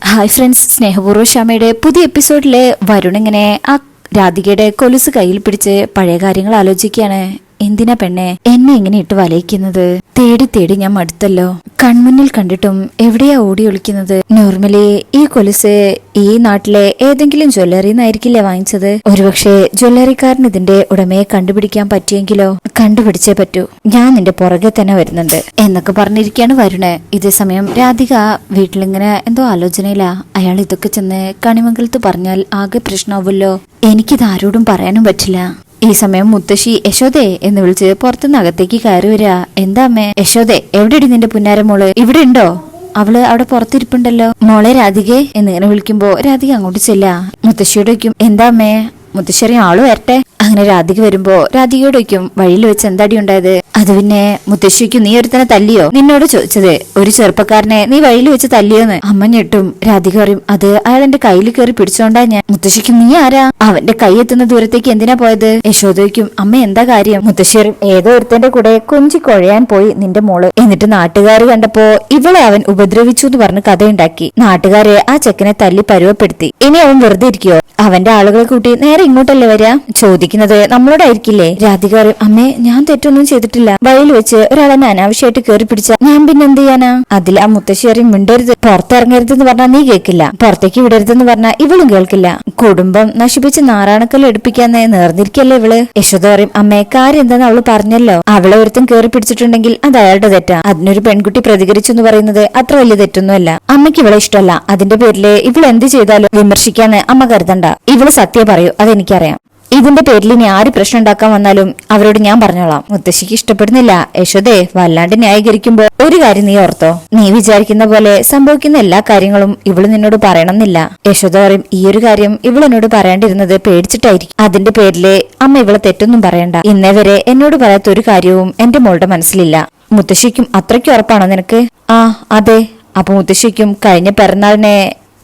Hi friends, സ്നേഹപൂർവ്വ ഷാമയുടെ പുതിയ എപ്പിസോഡില് വരുൺ ഇങ്ങനെ ആ രാധികയുടെ കൊലുസ് കയ്യിൽ പിടിച്ച് പഴയ കാര്യങ്ങൾ ആലോചിക്കുകയാണ്. എന്തിനാ പെണ്ണെ എന്നെ ഇങ്ങനെ ഇട്ട് വലയിക്കുന്നത്? തേടി തേടി ഞാൻ മടുത്തല്ലോ. കൺമുന്നിൽ കണ്ടിട്ടും എവിടെയാ ഓടി ഒളിക്കുന്നത്? നോർമലി ഈ കൊലുസ് ഈ നാട്ടിലെ ഏതെങ്കിലും ജ്വല്ലറിന്നായിരിക്കില്ലേ വാങ്ങിച്ചത്? ഒരുപക്ഷെ ജ്വല്ലറിക്കാരൻ ഇതിന്റെ ഉടമയെ കണ്ടുപിടിക്കാൻ പറ്റിയെങ്കിലോ? കണ്ടുപിടിച്ചേ പറ്റൂ, ഞാൻ നിന്റെ പുറകെ തന്നെ വരുന്നുണ്ട് എന്നൊക്കെ പറഞ്ഞിരിക്കുകയാണ് വരുണ്. ഇതേ സമയം രാധിക വീട്ടിലിങ്ങനെ എന്തോ ആലോചനയിലാ. അയാൾ ഇതൊക്കെ ചെന്ന് കണിമംഗലത്ത് പറഞ്ഞാൽ ആകെ പ്രശ്നമാവുമല്ലോ. എനിക്കിത് ആരോടും പറയാനും പറ്റില്ല. ഈ സമയം മുത്തശ്ശി യശോദേ എന്ന് വിളിച്ച് പുറത്തുനിന്ന് അകത്തേക്ക് കയറി വരിക. എന്താ അമ്മേ? യശോദേ, എവിടെയടി നിന്റെ പുന്നാരമോള്? ഇവിടെ ഉണ്ടോ? അവള് അവിടെ പുറത്തിരിപ്പുണ്ടല്ലോ. മോളെ രാധികെ എന്നിങ്ങനെ വിളിക്കുമ്പോ രാധിക അങ്ങോട്ട് ചെല്ലാ. മുത്തശ്ശിയോട് വയ്ക്കും, എന്താ അമ്മേ? മുത്തശ്ശേരി ആള് വരട്ടെ. അങ്ങനെ രാധിക വരുമ്പോ രാധികയോട് വയ്ക്കും, വഴിയിൽ വെച്ച് എന്താടി ഉണ്ടായത്? അത് പിന്നെ മുത്തശ്ശിക്കും, നീ ഒരുത്തനെ തല്ലിയോ? നിന്നോട് ചോദിച്ചത് ഒരു ചെറുപ്പക്കാരനെ നീ വഴിയിൽ വെച്ച് തല്ലിയോന്ന്. അമ്മ ഞെട്ടും. രാധിക പറയും, അത് അയാൾ എന്റെ കയ്യിൽ കയറി പിടിച്ചോണ്ടാ ഞാൻ. മുത്തശ്ശിക്കും, നീ ആരാ? അവന്റെ കൈ എത്തുന്ന ദൂരത്തേക്ക് എന്തിനാ പോയത്? യശോദയ്ക്കും, അമ്മ എന്താ കാര്യം? മുത്തശ്ശേരും, ഏതോ ഒരുത്തന്റെ കൂടെ കൊഞ്ചി കൊഴയാൻ പോയി നിന്റെ മോള്. എന്നിട്ട് നാട്ടുകാർ കണ്ടപ്പോ ഇവളെ അവൻ ഉപദ്രവിച്ചു എന്ന് പറഞ്ഞ് കഥയുണ്ടാക്കി. നാട്ടുകാരെ ആ ചെക്കനെ തല്ലി പരുവപ്പെടുത്തി. ഇനി അവൻ വെറുതെ ഇരിക്കോ? അവന്റെ ആളുകളെ കൂട്ടി നേരെ ഇങ്ങോട്ടല്ലേ വരാ? ചോദിക്കുന്നത് നമ്മളോടായിരിക്കില്ലേ? രാധിക പറയും, അമ്മേ ഞാൻ തെറ്റൊന്നും ചെയ്തിട്ടില്ല. വഴിയിൽ വെച്ച് ഒരാളെന്നെ അനാവശ്യമായിട്ട് കയറി പിടിച്ച ഞാൻ പിന്നെ എന്ത് ചെയ്യാനാ? അതിൽ ആ മുത്തശ്ശി പറയും, മിണ്ടരുത്, പുറത്തിറങ്ങരുതെന്ന് പറഞ്ഞാൽ നീ കേൾക്കില്ല, പുറത്തേക്ക് വിടരുതെന്ന് പറഞ്ഞാൽ ഇവളും കേൾക്കില്ല. കുടുംബം നശിപ്പിച്ച് നാറാണക്കല്ല് എടുപ്പിക്കാന്ന് നേർന്നിരിക്കല്ലേ ഇവള്. യശോദ പറയും, അമ്മേ കാര്യം എന്താന്ന് അവള് പറഞ്ഞല്ലോ. അവളെ ഒരുത്തും കയറി പിടിച്ചിട്ടുണ്ടെങ്കിൽ അത് അയാളുടെ തെറ്റാ. അതിനൊരു പെൺകുട്ടി പ്രതികരിച്ചു എന്ന് പറയുന്നത് അത്ര വലിയ തെറ്റൊന്നുമല്ല. അമ്മയ്ക്ക് ഇവളെ ഇഷ്ടമല്ല, അതിന്റെ പേരില് ഇവൾ എന്ത് ചെയ്താലും വിമർശിക്കാന്ന് അമ്മ കരുതണ്ട. ഇവള് സത്യം പറയൂ, അതെനിക്കറിയാം. ഇതിന്റെ പേരിൽ ഇനി ആര് പ്രശ്നം ഉണ്ടാക്കാൻ വന്നാലും അവരോട് ഞാൻ പറഞ്ഞോളാം. മുത്തശ്ശിക്ക് ഇഷ്ടപ്പെടുന്നില്ല. യശോദേ, വല്ലാണ്ട് ന്യായീകരിക്കുമ്പോ ഒരു കാര്യം നീ ഓർത്തോ, നീ വിചാരിക്കുന്ന പോലെ സംഭവിക്കുന്ന എല്ലാ കാര്യങ്ങളും ഇവള് നിന്നോട് പറയണമെന്നില്ല. യശോദ പറയും, ഈ ഒരു കാര്യം ഇവളെന്നോട് പറയാണ്ടിരുന്നത് പേടിച്ചിട്ടായിരിക്കും. അതിന്റെ പേരില് അമ്മ ഇവളെ തെറ്റൊന്നും പറയണ്ട. ഇന്നേ വരെ എന്നോട് പറയാത്ത ഒരു കാര്യവും എന്റെ മോളുടെ മനസ്സിലില്ല. മുത്തശ്ശിക്കും അത്രയ്ക്ക് ഉറപ്പാണോ നിനക്ക്? ആ അതെ. അപ്പൊ മുത്തശ്ശിക്കും കഴിഞ്ഞ പിറന്നാളിനെ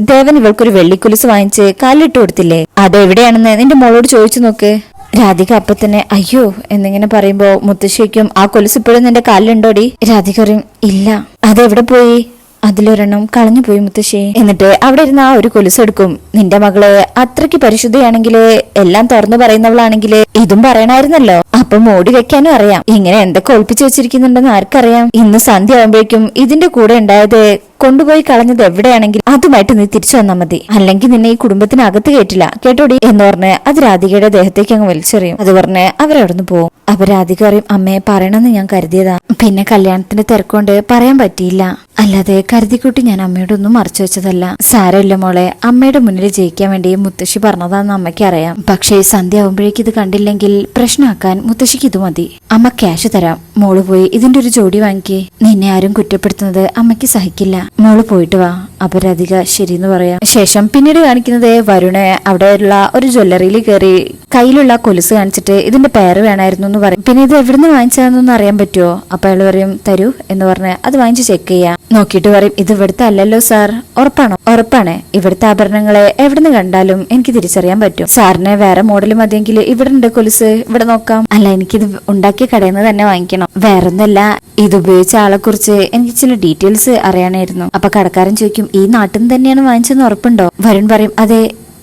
ദേവൻ ഇവൾക്കൊരു വെള്ളിക്കുലുസ് വാങ്ങിച്ച് കാലിട്ട് കൊടുത്തില്ലേ? അതെവിടെയാണെന്ന് നിന്റെ മോളോട് ചോദിച്ചു നോക്ക്. രാധിക അപ്പൊ തന്നെ അയ്യോ എന്നിങ്ങനെ പറയുമ്പോ മുത്തശ്ശിക്കും, ആ കൊലുസ് ഇപ്പോഴും നിന്റെ കാലിലുണ്ടോടി? രാധിക പറയും, ഇല്ല. അതെവിടെ പോയി? അതിലൊരെണ്ണം കളഞ്ഞു പോയി മുത്തശ്ശി. എന്നിട്ട് അവിടെ ഇരുന്ന് ആ ഒരു കൊലുസ് എടുക്കും. നിന്റെ മകള് അത്രയ്ക്ക് പരിശുദ്ധയാണെങ്കിൽ, എല്ലാം തുറന്നു പറയുന്നവളാണെങ്കിൽ ഇതും പറയണായിരുന്നല്ലോ. അപ്പൊ മോടി വെക്കാനും അറിയാം. ഇങ്ങനെ എന്തൊക്കെ ഒളിപ്പിച്ചു വെച്ചിരിക്കുന്നുണ്ടെന്ന് ആർക്കറിയാം? ഇന്ന് സന്ധ്യ ആവുമ്പോഴേക്കും ഇതിന്റെ കൂടെ ഉണ്ടായത് കൊണ്ടുപോയി കളഞ്ഞത് എവിടെയാണെങ്കിൽ അതുമായിട്ട് നീ തിരിച്ചു വന്നാൽ മതി. അല്ലെങ്കിൽ നിന്നെ ഈ കുടുംബത്തിനകത്ത് കേട്ടില്ല, കേട്ടോടി എന്ന് പറഞ്ഞ് അത് രാധികയുടെ ദേഹത്തേക്ക് അങ്ങ് വലിച്ചെറിയും. അത് പറഞ്ഞ് അവരവിടുന്ന് പോകും. അപ്പൊ രാധിക പറയും, അമ്മയെ പറയണമെന്ന് ഞാൻ കരുതിയതാ, പിന്നെ കല്യാണത്തിന്റെ തിരക്കൊണ്ട് പറയാൻ പറ്റിയില്ല. അല്ലാതെ കരുതിക്കുട്ടി ഞാൻ അമ്മയോടൊന്നും മറച്ചു വെച്ചതല്ല. സാരമില്ല മോളെ, അമ്മയുടെ മുന്നിൽ ജയിക്കാൻ വേണ്ടി മുത്തശ്ശി പറഞ്ഞതാന്ന് അമ്മയ്ക്ക് അറിയാം. പക്ഷേ സന്ധ്യ ആവുമ്പോഴേക്ക് ഇത് കണ്ടില്ലെങ്കിൽ പ്രശ്നമാക്കാൻ മുത്തശ്ശിക്ക് ഇത് മതി. അമ്മ ക്യാഷ് തരാം, മോള് പോയി ഇതിന്റെ ഒരു ജോഡി വാങ്ങിക്കേ. നിന്നെ ആരും കുറ്റപ്പെടുത്തുന്നത് അമ്മയ്ക്ക് സഹിക്കില്ല, മോള് പോയിട്ട് വാ. അപ്പൊ രാധിക ശരിയെന്ന് പറയാം. ശേഷം പിന്നീട് കാണിക്കുന്നത് വരുണ് അവിടെയുള്ള ഒരു ജ്വല്ലറിയിൽ കയറി കയ്യിലുള്ള കൊലുസ് കാണിച്ചിട്ട് ഇതിന്റെ പേര് വേണമായിരുന്നു എന്ന് പറയും. പിന്നെ ഇത് എവിടുന്ന് വാങ്ങിച്ചതെന്നൊന്നും അറിയാൻ പറ്റുമോ? അപ്പൊ അയാൾ പറയും, തരൂ എന്ന് പറഞ്ഞ് അത് വാങ്ങിച്ച് ചെക്ക് ചെയ്യാം. നോക്കിയിട്ട് പറയും, ഇത് ഇവിടുത്തെ അല്ലല്ലോ സാർ. ഉറപ്പാണോ? ഉറപ്പാണ്. ഇവിടുത്തെ ആഭരണങ്ങളെ എവിടുന്ന് കണ്ടാലും എനിക്ക് തിരിച്ചറിയാൻ പറ്റും. സാറിന് വേറെ മോഡൽ മതിയെങ്കിൽ ഇവിടെ ഉണ്ട് കൊലുസ്, ഇവിടെ നോക്കാം. അല്ല, എനിക്കിത് ഉണ്ടാക്കിയ കടയിൽ നിന്ന് തന്നെ വാങ്ങിക്കണം. വേറൊന്നല്ല, ഇത് ഉപയോഗിച്ച ആളെ കുറിച്ച് എനിക്ക് ചില ഡീറ്റെയിൽസ് അറിയാനായിരുന്നു. അപ്പൊ കടക്കാരൻ ചോദിക്കും, ഈ നാട്ടിൽ നിന്ന് തന്നെയാണ് വാങ്ങിച്ചെന്ന് ഉറപ്പുണ്ടോ? വരുൺ പറയും, അതെ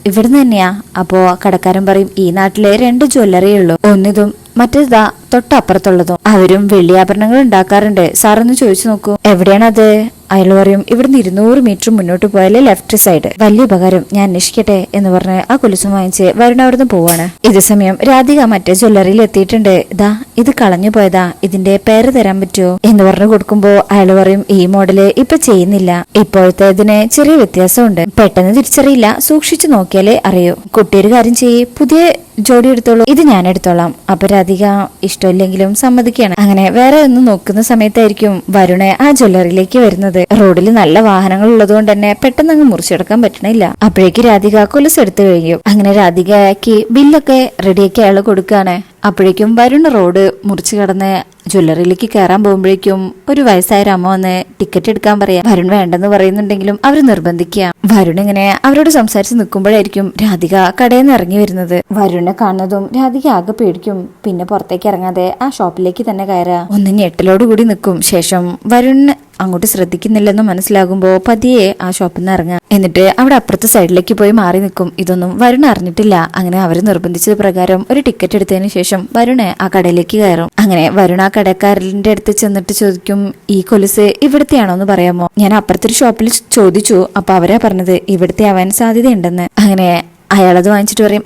ഇവിടുന്ന് തന്നെയാ. അപ്പോ കടക്കാരൻ പറയും, ഈ നാട്ടിലെ 2 ജ്വല്ലറിയേ ഉള്ളൂ, ഒന്നിതും മറ്റേതാ തൊട്ടപ്പുറത്തുള്ളതും. അവരും വെള്ളിയാഭരണങ്ങൾ ഉണ്ടാക്കാറുണ്ട്, സാറൊന്ന് ചോദിച്ചു നോക്കൂ. എവിടെയാണത്? അയാൾ പറയും, ഇവിടുന്ന് 200 മീറ്റർ മുന്നോട്ട് പോയാലേ ലെഫ്റ്റ് സൈഡ്. വലിയ ഉപകാരം, ഞാൻ അന്വേഷിക്കട്ടെ എന്ന് പറഞ്ഞ് ആ കൊലുസും വാങ്ങിച്ച് വരുൺ അവിടുന്ന് പോവാണ്. ഇതേ സമയം രാധിക മറ്റേ ജ്വല്ലറിയിൽ എത്തിയിട്ടുണ്ട്. ഇതാ ഇത് കളഞ്ഞു പോയതാ, ഇതിന്റെ പേര് തരാൻ പറ്റുമോ എന്ന് പറഞ്ഞു കൊടുക്കുമ്പോ അയാൾ പറയും, ഈ മോഡല് ഇപ്പൊ ചെയ്യുന്നില്ല, ഇപ്പോഴത്തെ ഇതിന് ചെറിയ വ്യത്യാസമുണ്ട്, പെട്ടെന്ന് തിരിച്ചറിയില്ല, സൂക്ഷിച്ചു നോക്കിയാലേ അറിയൂ. കുട്ടിയൊരു കാര്യം ചെയ്യേ, പുതിയ ജോഡി എടുത്തോളൂ, ഇത് ഞാൻ എടുത്തോളാം. അപ്പൊ രാധിക ഇഷ്ടമില്ലെങ്കിലും സമ്മതിക്കുകയാണ്. അങ്ങനെ വേറെ ഒന്ന് നോക്കുന്ന സമയത്തായിരിക്കും വരുണ് ആ ജ്വല്ലറിയിലേക്ക് വരുന്നത്. റോഡിൽ നല്ല വാഹനങ്ങൾ ഉള്ളതുകൊണ്ട് തന്നെ പെട്ടെന്ന് അങ്ങ് മുറിച്ചെടുക്കാൻ പറ്റണില്ല. അപ്പോഴേക്ക് രാധിക കൊലുസ് എടുത്തു കഴിയും. അങ്ങനെ രാധികയ്ക്ക് ബില്ലൊക്കെ റെഡിയാക്കി അയാൾ കൊടുക്കുകയാണ്. അപ്പോഴേക്കും വരുൺ റോഡ് മുറിച്ചു കടന്ന് ജ്വല്ലറിയിലേക്ക് കയറാൻ പോകുമ്പോഴേക്കും ഒരു വയസ്സായ ഒരു അമ്മ വന്ന് ടിക്കറ്റ് എടുക്കാൻ പറയാ. വരുൺ വേണ്ടെന്ന് പറയുന്നുണ്ടെങ്കിലും അവർ നിർബന്ധിക്കുക. വരുൺ ഇങ്ങനെ അവരോട് സംസാരിച്ച് നിൽക്കുമ്പോഴായിരിക്കും രാധിക കടയിൽ നിന്ന് ഇറങ്ങി വരുന്നത്. വരുണിനെ കാണുന്നതും രാധിക ആകെ പേടിക്കും. പിന്നെ പുറത്തേക്ക് ഇറങ്ങാതെ ആ ഷോപ്പിലേക്ക് തന്നെ കയറാ. ഒന്ന് ഞെട്ടലോടുകൂടി നിൽക്കും. ശേഷം വരുണിന് അങ്ങോട്ട് ശ്രദ്ധിക്കുന്നില്ലെന്ന് മനസ്സിലാകുമ്പോ പതിയെ ആ ഷോപ്പിൽ നിന്ന് ഇറങ്ങാം. എന്നിട്ട് അവിടെ അപ്പുറത്തെ സൈഡിലേക്ക് പോയി മാറി നിൽക്കും. ഇതൊന്നും വരുൺ അറിഞ്ഞിട്ടില്ല. അങ്ങനെ അവർ നിർബന്ധിച്ചത് പ്രകാരം ഒരു ടിക്കറ്റ് എടുത്തതിന് ശേഷം വരുണ് ആ കടയിലേക്ക് കയറും. അങ്ങനെ വരുൺ ആ കടക്കാരന്റെ അടുത്ത് ചെന്നിട്ട് ചോദിക്കും, ഈ കൊലുസ് ഇവിടുത്തെയാണോ എന്ന് പറയാമോ? ഞാൻ അപ്പുറത്തെ ഒരു ഷോപ്പിൽ ചോദിച്ചു. അപ്പൊ അവരാ പറഞ്ഞത് ഇവിടുത്തെ ആവാൻ സാധ്യതയുണ്ടെന്ന്. അങ്ങനെ അയാളത് വാങ്ങിച്ചിട്ട് പറയും,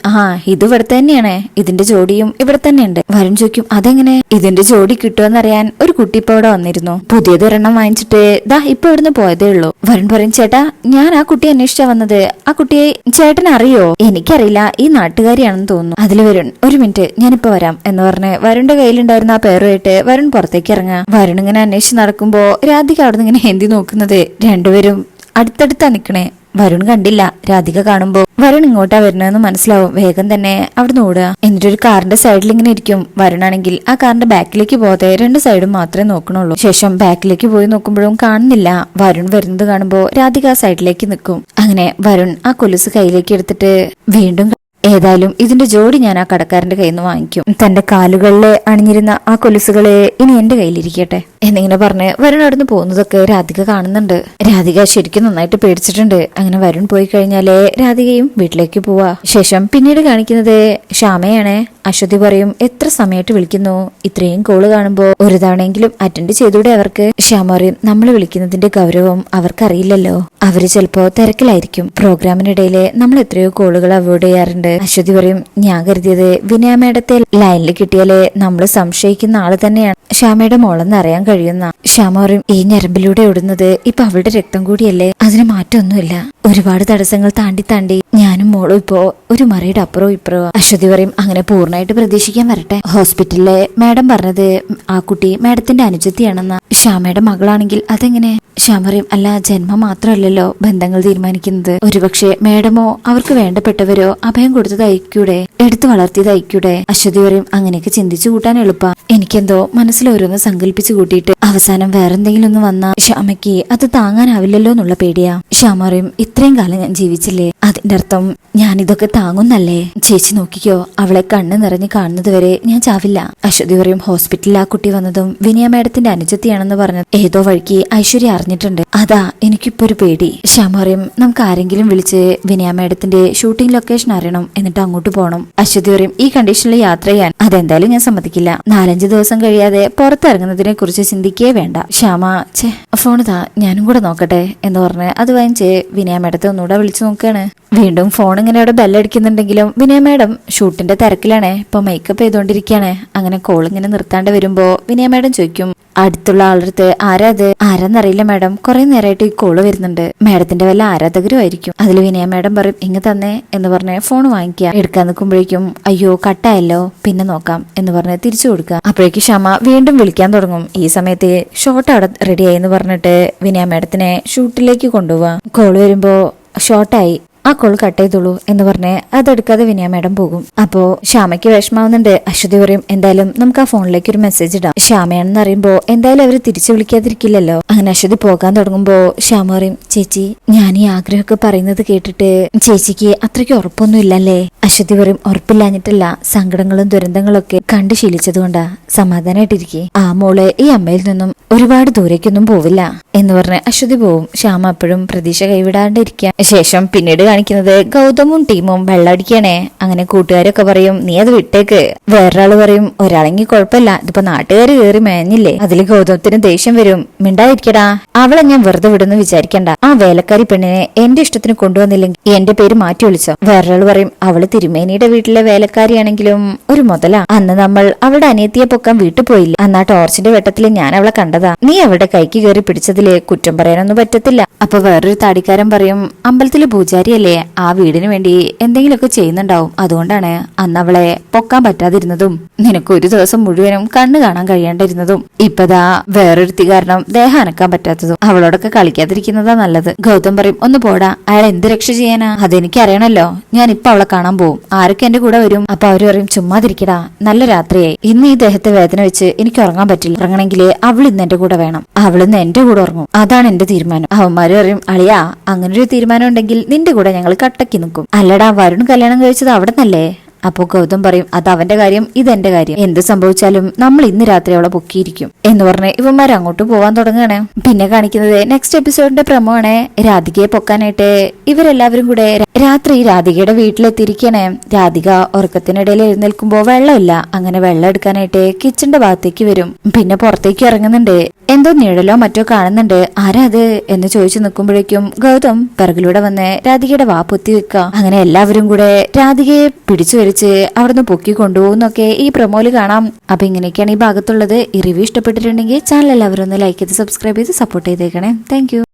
ഇത് ഇവിടെ തന്നെയാണ്, ഇതിന്റെ ജോഡിയും ഇവിടെ തന്നെ ഉണ്ട്. വരുൺ ചോദിക്കും, അതെങ്ങനെ? ഇതിന്റെ ജോഡി കിട്ടുമെന്നറിയാൻ ഒരു കുട്ടി ഇപ്പൊ ഇവിടെ വന്നിരുന്നു. പുതിയതൊരെണ്ണം വാങ്ങിച്ചിട്ട് ദാ ഇപ്പൊ ഇവിടുന്ന് പോയതേ ഉള്ളൂ. വരുൺ പറയും, ചേട്ടാ ഞാൻ ആ കുട്ടി അന്വേഷിച്ചാ വന്നത്. ആ കുട്ടിയെ ചേട്ടൻ അറിയോ? എനിക്കറിയില്ല, ഈ നാട്ടുകാരിയാണെന്ന് തോന്നുന്നു. അതിൽ വരുൺ, ഒരു മിനിറ്റ് ഞാനിപ്പോ വരാം എന്ന് പറഞ്ഞ് വരുണിന്റെ കയ്യിലുണ്ടായിരുന്ന ആ പേരുമായിട്ട് വരുൺ പുറത്തേക്ക് ഇറങ്ങാം. വരുൺ ഇങ്ങനെ അന്വേഷിച്ച് നടക്കുമ്പോ രാധിക അവിടെ നിന്ന് ഇങ്ങനെ ഹെന്തി നോക്കുന്നത്. രണ്ടുപേരും അടുത്തടുത്താ നിക്കണേ. വരുൺ കണ്ടില്ല. രാധിക കാണുമ്പോ വരുൺ ഇങ്ങോട്ടാ വരുന്നതെന്ന് മനസ്സിലാവും. വേഗം തന്നെ അവിടുന്ന് ഓടുക. എന്നിട്ടൊരു കാറിന്റെ സൈഡിൽ ഇങ്ങനെ ഇരിക്കും. വരുണാണെങ്കിൽ ആ കാറിന്റെ ബാക്കിലേക്ക് പോകാതെ രണ്ട് സൈഡും മാത്രമേ നോക്കണുള്ളൂ. ശേഷം ബാക്കിലേക്ക് പോയി നോക്കുമ്പോഴും കാണുന്നില്ല. വരുൺ വരുന്നത് കാണുമ്പോ രാധിക ആ സൈഡിലേക്ക് നിൽക്കും. അങ്ങനെ വരുൺ ആ കൊലുസ് കയ്യിലേക്ക് എടുത്തിട്ട് വീണ്ടും, ഏതായാലും ഇതിന്റെ ജോഡി ഞാൻ ആ കടക്കാരന്റെ കയ്യിൽ നിന്ന് വാങ്ങിക്കും. തന്റെ കാലുകളിൽ അണിഞ്ഞിരുന്ന ആ കൊലുസുകളെ ഇനി എന്റെ കയ്യിലിരിക്കട്ടെ എന്നിങ്ങനെ പറഞ്ഞ് വരുൺ അവിടുന്ന് പോകുന്നതൊക്കെ രാധിക കാണുന്നുണ്ട്. രാധിക ശരിക്കും നന്നായിട്ട് പേടിച്ചിട്ടുണ്ട്. അങ്ങനെ വരുൺ പോയി കഴിഞ്ഞാലേ രാധികയും വീട്ടിലേക്ക് പോവാ. ശേഷം പിന്നീട് കാണിക്കുന്നത് ശ്യാമയാണ്. അശ്വതി പറയും, എത്ര സമയമായിട്ട് വിളിക്കുന്നു, ഇത്രയും കോള് കാണുമ്പോ ഒരു തവണയെങ്കിലും അറ്റൻഡ് ചെയ്തൂടെ അവർക്ക്? ശ്യാമ പറയും, നമ്മൾ വിളിക്കുന്നതിന്റെ ഗൗരവം അവർക്കറിയില്ലല്ലോ, അവര് ചിലപ്പോ തിരക്കിലായിരിക്കും. പ്രോഗ്രാമിനിടയില് നമ്മൾ എത്രയോ കോളുകൾ അവോയ്ഡ് ചെയ്യാറുണ്ട്. അശ്വതി പറയും, ഞാൻ കരുതിയത് വിനയ മേഡത്തെ ലൈനിൽ കിട്ടിയാലേ നമ്മൾ സംശയിക്കുന്ന ആള് തന്നെയാണ് ശ്യാമയുടെ മോളെന്ന് അറിയാൻ കഴിയുന്ന. ശ്യാമ പറയും, ഈ ഞരമ്പിലൂടെ ഓടുന്നത് ഇപ്പൊ അവളുടെ രക്തം കൂടിയല്ലേ, അതിന് മാറ്റമൊന്നുമില്ല. ഒരുപാട് തടസ്സങ്ങൾ താണ്ടി താണ്ടി ഞാനും മോളും ഇപ്പോ ഒരു മറയുടെ അപ്പുറവും ഇപ്പുറവും. അശ്വതി പറയും, അങ്ങനെ പൂർണ്ണമായിട്ട് പ്രതീക്ഷിക്കാൻ വരട്ടെ. ഹോസ്പിറ്റലിലെ മാഡം പറഞ്ഞത് ആ കുട്ടി മാഡത്തിന്റെ അനുജത്തിയാണെന്ന. ശ്യാമയുടെ മകളാണെങ്കിൽ അതെങ്ങനെ? ശ്യാമ പറയും, അല്ല, ജന്മം മാത്രമല്ലല്ലോ ബന്ധങ്ങൾ തീരുമാനിക്കുന്നത്. ഒരുപക്ഷെ മാഡമോ അവർക്ക് വേണ്ടപ്പെട്ടവരോ അഭയം കൊടുത്തതായിക്കൂടെ, എടുത്തു വളർത്തിയതായിക്കൂടെ. അശ്വതി പറയും, അങ്ങനെയൊക്കെ ചിന്തിച്ചു കൂട്ടാൻ എളുപ്പാ. എനിക്കെന്തോ മനസ്സിലോരോന്ന് സങ്കല്പിച്ചു കൂട്ടിയിട്ട് അവസാനം വേറെന്തെങ്കിലും ഒന്ന് വന്നാ ശ്യാമയ്ക്ക് അത് താങ്ങാനാവില്ലല്ലോ എന്നുള്ള പേടിയാ. ശ്യാമ പറയും, ഇത്രയും കാലം ഞാൻ ജീവിച്ചില്ലേ, അതിന്റെ അർത്ഥം ഞാൻ ഇതൊക്കെ താങ്ങുന്നല്ലേ? ചേച്ചി നോക്കിക്കോ, അവളെ കണ്ണ് നിറഞ്ഞ് കാണുന്നത് വരെ ഞാൻ ചാവില്ല. അശ്വതി പറയും, ഹോസ്പിറ്റലിൽ ആ കുട്ടി വന്നതും വിനയ മാഡത്തിന്റെ അനുജത്തിയാണെന്ന് പറഞ്ഞത് ഏതോ വഴിക്ക് ഐശ്വര്യ അറിഞ്ഞിട്ടുണ്ട്. അതാ എനിക്കിപ്പോ ഒരു പേടി. ശ്യാമ പറയും, നമുക്ക് ആരെങ്കിലും വിളിച്ച് വിനയ മാഡത്തിന്റെ ഷൂട്ടിംഗ് ലൊക്കേഷൻ അറിയണം, എന്നിട്ട് അങ്ങോട്ട് പോകണം. അശ്വതി പറയും, ഈ കണ്ടീഷനിൽ യാത്ര ചെയ്യാൻ അതെന്തായാലും ഞാൻ സമ്മതിക്കില്ല. 4-5 ദിവസം കഴിയാതെ പുറത്തിറങ്ങുന്നതിനെ കുറിച്ച് ചിന്തിക്കേ വേണ്ട. ശ്യാമ, ഫോണിതാ ഞാനും കൂടെ നോക്കട്ടെ എന്ന് പറഞ്ഞ് അത് വാങ്ങിച്ച് വിനയ മാഡത്തെ ഒന്നുകൂടെ വിളിച്ചു നോക്കുകയാണ്. വീണ്ടും ഫോൺ ഇങ്ങനെ അവിടെ ബെല്ലടിക്കുന്നുണ്ടെങ്കിലും വിനയ മാഡം ഷൂട്ടിന്റെ തിരക്കിലാണ്, ഇപ്പൊ മേക്കപ്പ് ചെയ്തോണ്ടിരിക്കുകയാണ്. അങ്ങനെ കോൾ ഇങ്ങനെ നിർത്താണ്ട് വരുമ്പോ വിനയ മാഡം ചോദിക്കും, അടുത്തുള്ള ആളടുത്ത്, ആരാന്നറിയില്ല മാഡം, കുറെ നേരമായിട്ട് ഈ കോള് വരുന്നുണ്ട്, മാഡത്തിന്റെ വല്ല ആരാധകരും ആയിരിക്കും. അതിൽ വിനയ മാഡം പറയും, ഇങ്ങ് തന്നെ എന്ന് പറഞ്ഞ് ഫോൺ വാങ്ങിക്കുക. എടുക്കാൻ നിൽക്കുമ്പോഴേക്കും, അയ്യോ കട്ടായല്ലോ, പിന്നെ നോക്കാം എന്ന് പറഞ്ഞ് തിരിച്ചു കൊടുക്കുക. അപ്പോഴേക്കും ക്ഷമ വീണ്ടും വിളിക്കാൻ തുടങ്ങും. ഈ സമയത്ത് ഷോട്ട് അവിടെ റെഡിയായി എന്ന് പറഞ്ഞിട്ട് വിനയ മാഡത്തിനെ ഷൂട്ടിലേക്ക് കൊണ്ടുപോവാ. കോള് വരുമ്പോ ഷോർട്ടായി, ആ കോൾ കട്ട് ചെയ്തോളൂ എന്ന് പറഞ്ഞ് അതെടുക്കാതെ വിനയ മാഡം പോകും. അപ്പോ ശ്യാമയ്ക്ക് വിഷമാവുന്നുണ്ട്. അശ്വതി പറയും, എന്തായാലും നമുക്ക് ആ ഫോണിലേക്ക് ഒരു മെസ്സേജ് ഇടാം. ശ്യാമയാണെന്ന് അറിയുമ്പോ എന്തായാലും അവര് തിരിച്ചു വിളിക്കാതിരിക്കില്ലല്ലോ. അങ്ങനെ അശ്വതി പോകാൻ തുടങ്ങുമ്പോ ശ്യാമ പറയും, ചേച്ചി ഞാൻ ഈ ആഗ്രഹമൊക്കെ പറയുന്നത് കേട്ടിട്ട് ചേച്ചിക്ക് അത്രയ്ക്ക് ഉറപ്പൊന്നും ഇല്ലല്ലേ? അശ്വതി പറയും, ഉറപ്പില്ലാഞ്ഞിട്ടല്ല, സങ്കടങ്ങളും ദുരന്തങ്ങളും ഒക്കെ കണ്ടു ശീലിച്ചതുകൊണ്ടാ, സമാധാനായിട്ടിരിക്കെ. ആ മോള് ഈ അമ്മയിൽ നിന്നും ഒരുപാട് ദൂരേക്കൊന്നും പോവില്ല എന്ന് പറഞ്ഞ് അശ്വതി പോവും. ശ്യാമ അപ്പോഴും പ്രതീക്ഷ കൈവിടാണ്ടിരിക്കുക. ശേഷം പിന്നീട് കാണിക്കുന്നത് ഗൗതമും ടീമും വെള്ളമടിക്കണേ. അങ്ങനെ കൂട്ടുകാരൊക്കെ പറയും, നീ അത് വിട്ടേക്ക്. വേറൊരാള് പറയും, ഒരാളെങ്കിൽ കുഴപ്പമില്ല, ഇതിപ്പോ നാട്ടുകാര് കയറി മേഞ്ഞില്ലേ. അതില് ഗൗതമത്തിന് ദേഷ്യം വരും. മിണ്ടായിരിക്കടാ, അവളെ ഞാൻ വെറുതെ വിടുന്നു വിചാരിക്കണ്ട. ആ വേലക്കാരി പെണ്ണിനെ എന്റെ ഇഷ്ടത്തിന് കൊണ്ടുവന്നില്ലെങ്കിൽ എന്റെ പേര് മാറ്റി വിളിച്ചോ. വേറൊരാള് പറയും, അവള് തിരുമേനിയുടെ വീട്ടിലെ വേലക്കാരിയാണെങ്കിലും ഒരു മുതലാ. അന്ന് നമ്മൾ അവളുടെ അനിയത്തിയെ പൊക്കാൻ വീട്ടിൽ പോയില്ല, അന്നാ ടോർച്ചിന്റെ വെട്ടത്തില് ഞാൻ അവളെ കണ്ടതാ. നീ അവളുടെ കൈക്ക് കയറി പിടിച്ചതില് കുറ്റം പറയാനൊന്നും പറ്റത്തില്ല. അപ്പൊ വേറൊരു താടിക്കാരൻ പറയും, അമ്പലത്തിലെ പൂജാരിയല്ലേ നീയല്ലേ ആ വീടിന് വേണ്ടി എന്തെങ്കിലുമൊക്കെ ചെയ്യുന്നുണ്ടാവും. അതുകൊണ്ടാണ് അന്ന് അവളെ പൊക്കാൻ പറ്റാതിരുന്നതും നിനക്ക് ഒരു ദിവസം മുഴുവനും കണ്ണു കാണാൻ കഴിയാണ്ടിരുന്നതും ഇപ്പതാ വേറൊരുത്തി കാരണം ദേഹം അനക്കാൻ പറ്റാത്തതും. അവളോടൊക്കെ കളിക്കാതിരിക്കുന്നതാ നല്ലത്. ഗൗതം പറയും, ഒന്ന് പോടാ, അയാൾ എന്ത് രക്ഷ ചെയ്യാനാ? അതെനിക്ക് അറിയണല്ലോ. ഞാൻ ഇപ്പൊ അവളെ കാണാൻ പോവും. ആരൊക്കെ എന്റെ കൂടെ വരും? അപ്പൊ അവര് പറയും, ചുമ്മാതിരിക്കടാ, നല്ല രാത്രിയായി. ഇന്ന് ഈ ദേഹത്തെ വേദന വെച്ച് എനിക്ക് ഉറങ്ങാൻ പറ്റില്ല. ഉറങ്ങണമെങ്കിൽ അവൾ ഇന്ന് എന്റെ കൂടെ വേണം. അവളിന്ന് എന്റെ കൂടെ ഉറങ്ങും. അതാണ് എന്റെ തീരുമാനം. അവന്മാര് പറയും, അളിയാ, അങ്ങനെ ഒരു തീരുമാനം ഉണ്ടെങ്കിൽ നിന്റെ കൂടെ ഞങ്ങൾ കട്ടക്കി നിൽക്കും. അല്ലടാ, വരുൺ കല്യാണം കഴിച്ചത് അവിടെ നിന്നല്ലേ? അപ്പോ ഗൗതം പറയും, അത് അവന്റെ കാര്യം, ഇതെന്റെ കാര്യം. എന്ത് സംഭവിച്ചാലും നമ്മൾ ഇന്ന് രാത്രി അവളെ പൊക്കിയിരിക്കും എന്ന് പറഞ്ഞ് ഇവന്മാർ അങ്ങോട്ട് പോവാൻ തുടങ്ങുകയാണ്. പിന്നെ കാണിക്കുന്നത് നെക്സ്റ്റ് എപ്പിസോഡിന്റെ പ്രമോ ആണ്. രാധികയെ പൊക്കാനായിട്ട് ഇവരെല്ലാവരും കൂടെ രാത്രി രാധികയുടെ വീട്ടിലെത്തിയിരിക്കണേ. രാധിക ഉറക്കത്തിനിടയിൽ എഴുന്നേൽക്കുമ്പോ വെള്ളമില്ല. അങ്ങനെ വെള്ളം എടുക്കാനായിട്ട് കിച്ചന്റെ ഭാഗത്തേക്ക് വരും. പിന്നെ പുറത്തേക്ക് ഇറങ്ങുന്നുണ്ട്. എന്തോ നിഴലോ മറ്റോ കാണുന്നുണ്ട്. ആരാ അത് എന്ന് ചോദിച്ചു നിൽക്കുമ്പോഴേക്കും ഗൗതം പിറകിലൂടെ വന്ന് രാധികയുടെ വാ പൊത്തി വെക്കുക. അങ്ങനെ എല്ലാവരും കൂടെ രാധികയെ പിടിച്ചു വലിച്ച് അവിടുന്ന് പൊക്കി കൊണ്ടുപോകുന്നൊക്കെ ഈ പ്രൊമോയില് കാണാം. അപ്പൊ ഇങ്ങനെയൊക്കെയാണ് ഈ ഭാഗത്തുള്ളത്. ഈ റിവ്യൂ ഇഷ്ടപ്പെട്ടിട്ടുണ്ടെങ്കിൽ ചാനൽ എല്ലാവരും ഒന്ന് ലൈക്ക് ചെയ്ത് സബ്സ്ക്രൈബ് ചെയ്ത് സപ്പോർട്ട് ചെയ്തേക്കണേ. താങ്ക്